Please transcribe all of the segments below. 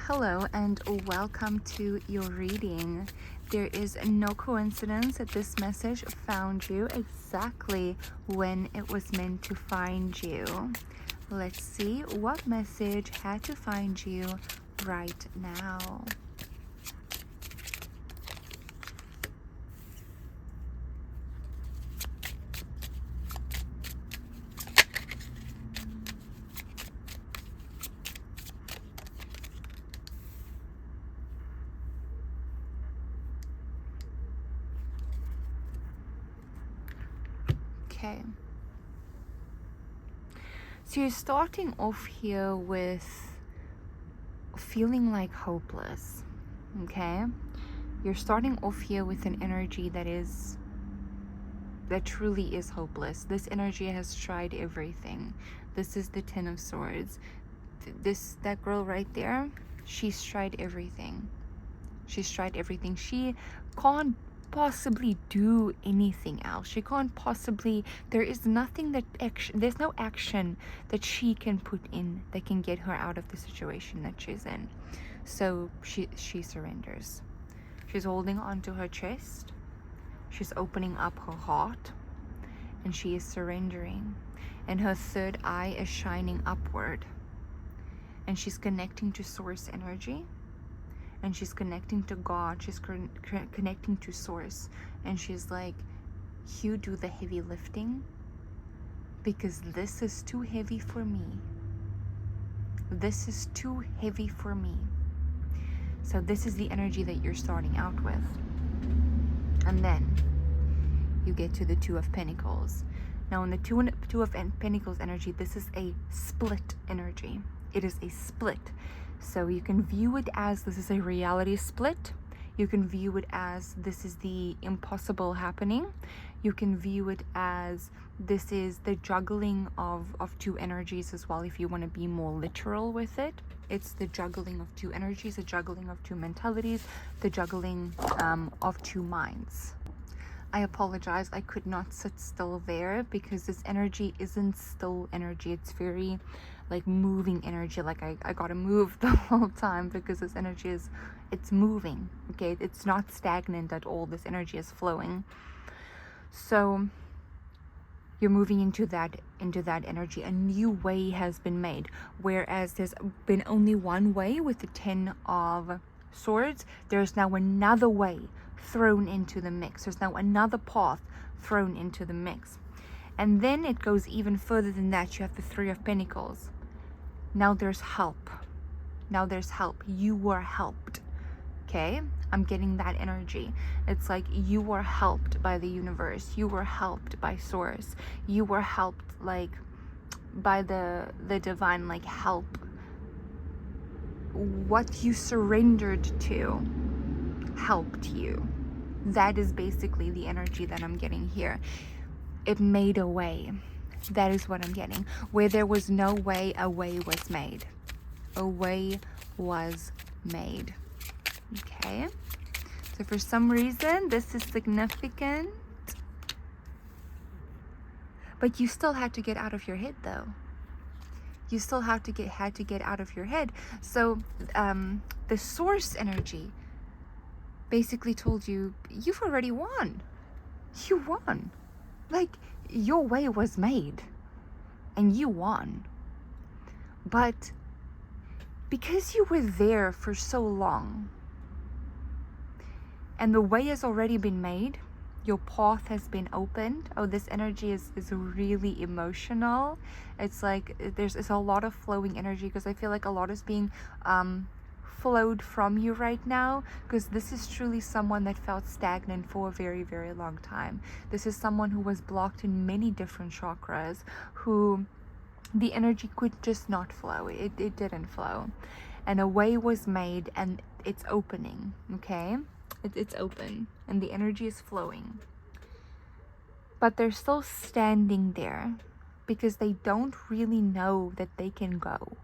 Hello and welcome to your reading. There is no coincidence that this message found you exactly when it was meant to find you. Let's see what message had to find you right now. Okay. So you're starting off here with feeling like hopeless. Okay? You're starting off here with an energy that truly is hopeless. This energy has tried everything. This is the Ten of Swords. That girl right there, she's tried everything. She's tried everything. She can't possibly do anything else. She can't possibly, there is nothing there's no action that she can put in that can get her out of the situation that she's in. So she surrenders. She's holding onto her chest. She's opening up her heart, and she is surrendering. And her third eye is shining upward. And she's connecting to source energy. And she's connecting to God. She's connecting to source. And she's like, you do the heavy lifting, because this is too heavy for me. This is too heavy for me. So this is the energy that you're starting out with. And then you get to the Two of Pentacles. Now in the Two of Pentacles energy, this is a split energy. It is a split. So you can view it as this is a reality split. You can view it as this is the impossible happening. You can view it as this is the juggling of two energies as well, if you want to be more literal with it. It's the juggling of two energies, the juggling of two mentalities, the juggling of two minds. I apologize, I could not sit still there because this energy isn't still energy. It's very like moving energy. Like I gotta move the whole time because this energy it's moving. Okay, it's not stagnant at all. This energy is flowing. So you're moving into that energy. A new way has been made, whereas there's been only one way with the Ten of Swords. There's now another way thrown into the mix. There's now another path thrown into the mix. And then it goes even further than that. You have the Three of Pentacles. Now there's help. Now there's help. You were helped. Okay? I'm getting that energy. It's like you were helped by the universe. You were helped by source. You were helped like by the divine like help. What you surrendered to helped you. That is basically the energy that I'm getting here. It made a way. That is what I'm getting. Where there was no way, a way was made. A way was made. Okay? So for some reason, this is significant. But you still had to get out of your head, though. You still had to get out of your head. So the source energy basically told you, you've already won. You won. Like, your way was made. And you won. But because you were there for so long, and the way has already been made, your path has been opened. Oh, this energy is really emotional. It's like it's a lot of flowing energy, because I feel like a lot is being flowed from you right now, because this is truly someone that felt stagnant for a very, very long time. This is someone who was blocked in many different chakras, who the energy could just not flow. It didn't flow. And a way was made, and it's opening, okay? It's open, and the energy is flowing. But they're still standing there because they don't really know that they can go.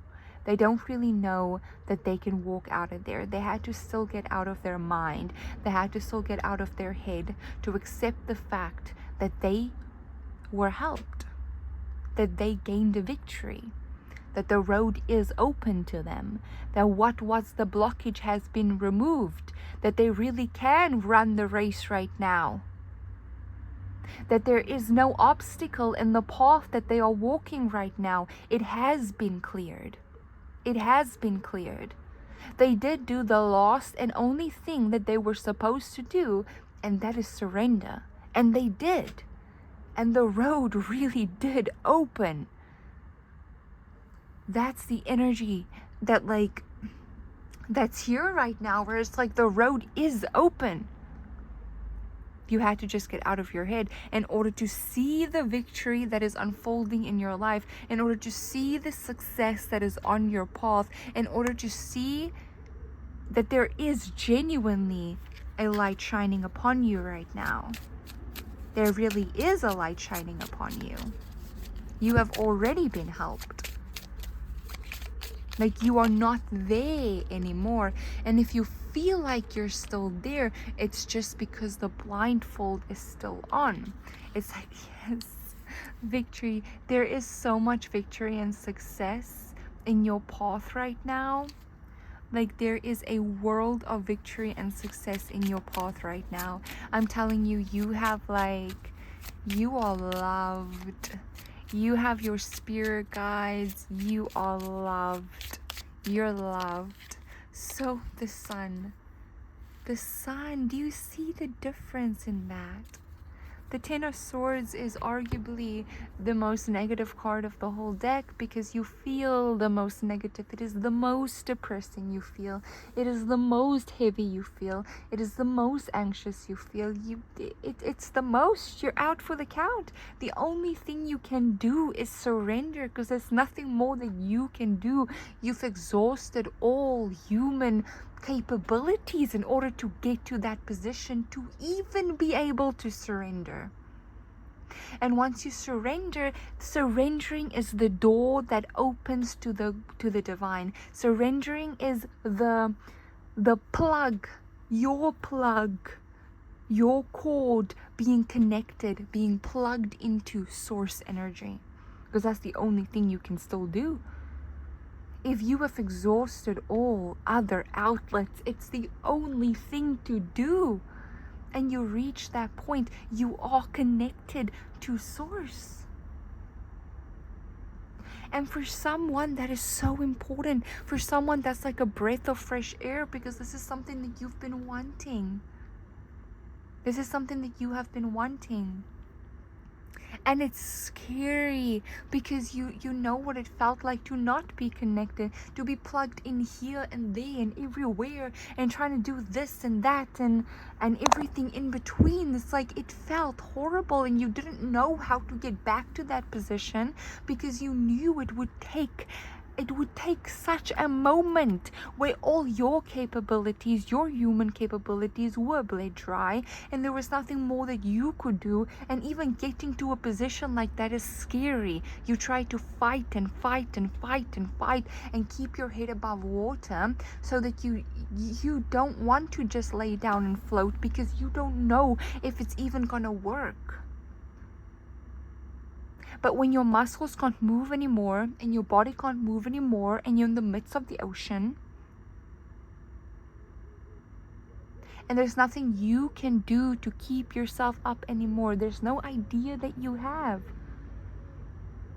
They don't really know that they can walk out of there. They had to still get out of their mind. They had to still get out of their head to accept the fact that they were helped, that they gained a victory, that the road is open to them, that what was the blockage has been removed, that they really can run the race right now, that there is no obstacle in the path that they are walking right now. It has been cleared. It has been cleared. They did do the last and only thing that they were supposed to do, and that is surrender. And they did. And the road really did open. That's the energy that that's here right now, where it's like the road is open. You had to just get out of your head in order to see the victory that is unfolding in your life, in order to see the success that is on your path, in order to see that there is genuinely a light shining upon you right now. There really is a light shining upon you. You have already been helped. Like, you are not there anymore. And if you feel like you're still there, it's just because the blindfold is still on. It's like, yes, victory. There is so much victory and success in your path right now. Like, there is a world of victory and success in your path right now. I'm telling you, you have you are loved. You have your spirit guides. You are loved. You're loved. So the sun, do you see the difference in that? The Ten of Swords is arguably the most negative card of the whole deck, because you feel the most negative. It is the most depressing you feel. It is the most heavy you feel. It is the most anxious you feel. It's the most. You're out for the count. The only thing you can do is surrender, because there's nothing more that you can do. You've exhausted all human capabilities in order to get to that position to even be able to surrender. And once you surrender, surrendering is the door that opens to the divine. Surrendering is the plug, your cord being connected, being plugged into source energy, because that's the only thing you can still do. If you have exhausted all other outlets, it's the only thing to do. And you reach that point, you are connected to source. And for someone, that is so important. For someone, that's like a breath of fresh air, because this is something that you've been wanting. This is something that you have been wanting. And it's scary, because you know what it felt like to not be connected, to be plugged in here and there and everywhere, and trying to do this and that and everything in between. It's like, it felt horrible, and you didn't know how to get back to that position, because you knew it would take such a moment where all your capabilities, your human capabilities, were bled dry, and there was nothing more that you could do. And even getting to a position like that is scary. You try to fight and fight and fight and fight and keep your head above water, so that you don't want to just lay down and float, because you don't know if it's even gonna work. But when your muscles can't move anymore, and your body can't move anymore, and you're in the midst of the ocean, and there's nothing you can do to keep yourself up anymore, there's no idea that you have.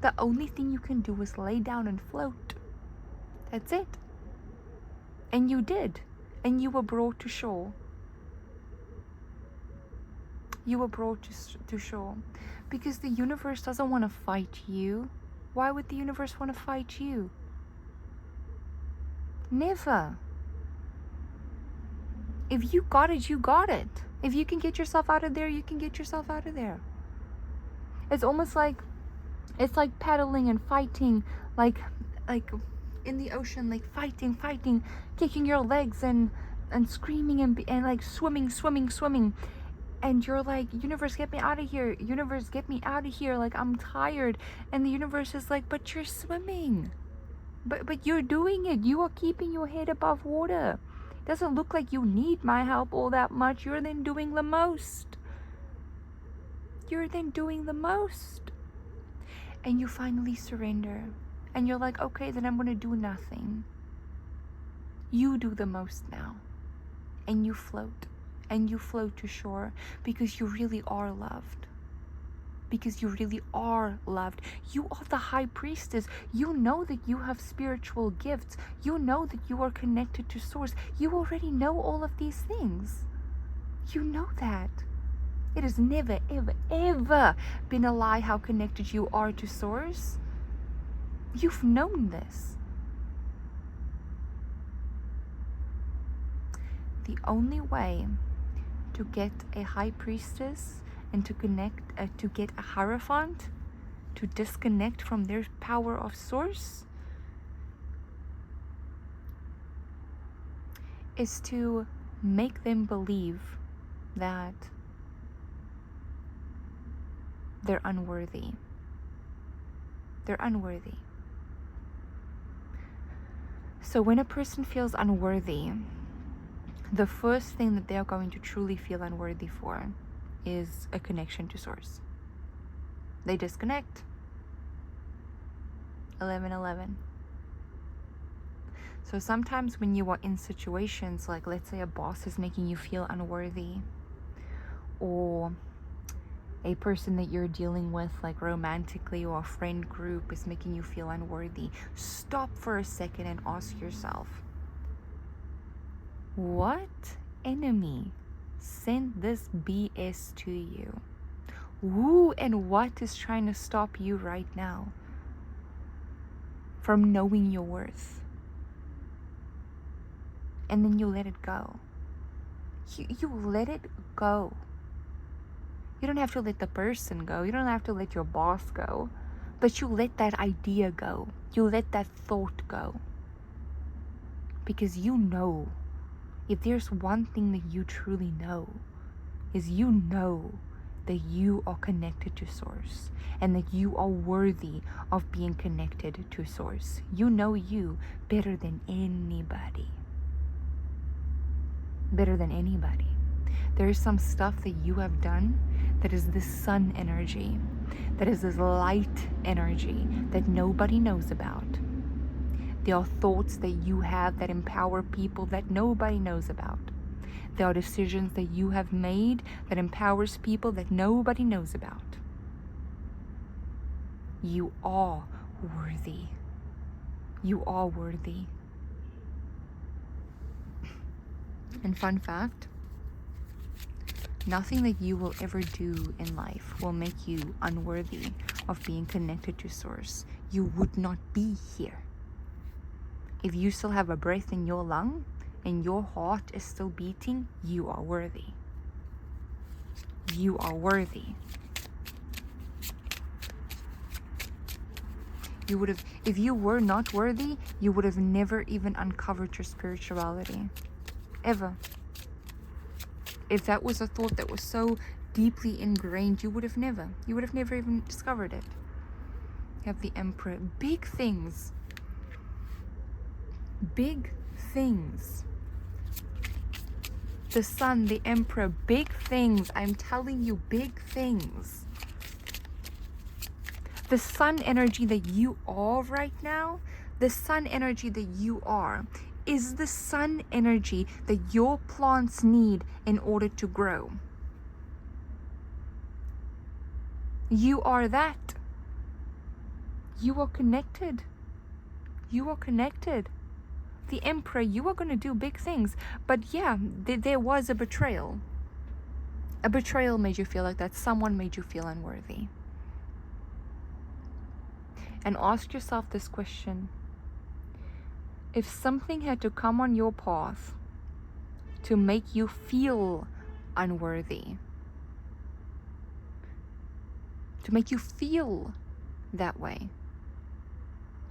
The only thing you can do is lay down and float. That's it. And you did. And you were brought to shore. You were brought to shore. Because the universe doesn't want to fight you. Why would the universe want to fight you? Never. If you got it, you got it. If you can get yourself out of there, you can get yourself out of there. It's almost like, it's like paddling and fighting, like in the ocean, like fighting, kicking your legs and screaming and like swimming. And you're like, universe, get me out of here. Universe, get me out of here. Like, I'm tired. And the universe is like, but you're swimming. But you're doing it. You are keeping your head above water. It doesn't look like you need my help all that much. You're then doing the most. And you finally surrender. and you're like, okay, then I'm going to do nothing. You do the most now. And you float. And you float to shore because you really are loved. Because you really are loved. You are the high priestess. You know that you have spiritual gifts. You know that you are connected to source. You already know all of these things. You know that. It has never, ever, ever been a lie how connected you are to source. You've known this. The only way to get a high priestess and to get a Hierophant to disconnect from their power of source is to make them believe that they're unworthy. They're unworthy. So when a person feels unworthy, the first thing that they're going to truly feel unworthy for is a connection to source. They disconnect. 11:11. So sometimes when you are in situations like, let's say a boss is making you feel unworthy, or a person that you're dealing with, like romantically, or a friend group is making you feel unworthy, stop for a second and ask yourself, what enemy sent this BS to you? Who and what is trying to stop you right now from knowing your worth? And then you let it go. You let it go. You don't have to let the person go. You don't have to let your boss go. But you let that idea go. You let that thought go. Because you know, if there's one thing that you truly know, is you know that you are connected to source and that you are worthy of being connected to source. You know you better than anybody. Better than anybody. There is some stuff that you have done that is this sun energy, that is this light energy that nobody knows about. There are thoughts that you have that empower people that nobody knows about. There are decisions that you have made that empowers people that nobody knows about. You are worthy. You are worthy. And fun fact, nothing that you will ever do in life will make you unworthy of being connected to source. You would not be here. If you still have a breath in your lung and your heart is still beating, you are worthy. You are worthy. You would have, if you were not worthy, you would have never even uncovered your spirituality. Ever. If that was a thought that was so deeply ingrained, you would have never even discovered it. You have the Emperor. Big things. Big things. The Sun, the Emperor, big things. I'm telling you, big things. The Sun energy that you are right now, the Sun energy that you are, is the Sun energy that your plants need in order to grow. You are that. You are connected. You are connected. The Emperor, you are going to do big things. But yeah, there was a betrayal. A betrayal made you feel like that. Someone made you feel unworthy. And ask yourself this question. If something had to come on your path to make you feel unworthy, to make you feel that way,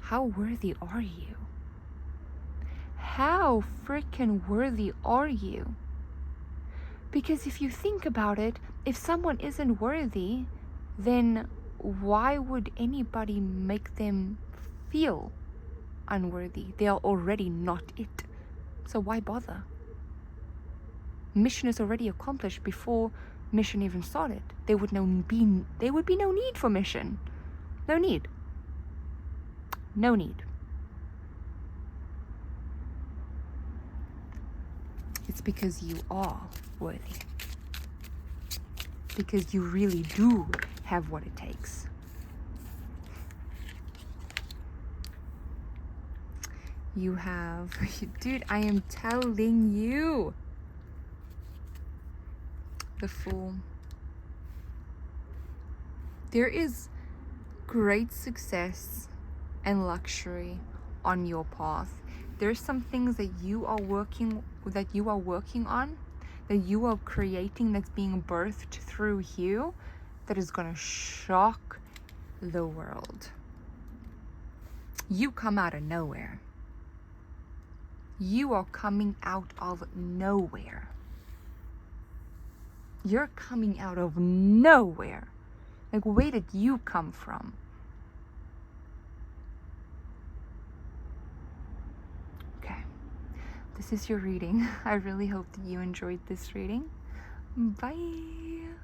how worthy are you? How freaking worthy are you? Because if you think about it, if someone isn't worthy, then why would anybody make them feel unworthy? They are already not it. So why bother? Mission is already accomplished before mission even started. There would be no need for mission. No need. No need. It's because you are worthy. Because you really do have what it takes. You have, dude, I am telling you. The Fool. There is great success and luxury on your path. There's some things that you are working on, that you are creating, that's being birthed through you, that is gonna shock the world. You come out of nowhere. You are coming out of nowhere. You're coming out of nowhere. Like, where did you come from? Okay. This is your reading. I really hope that you enjoyed this reading. Bye.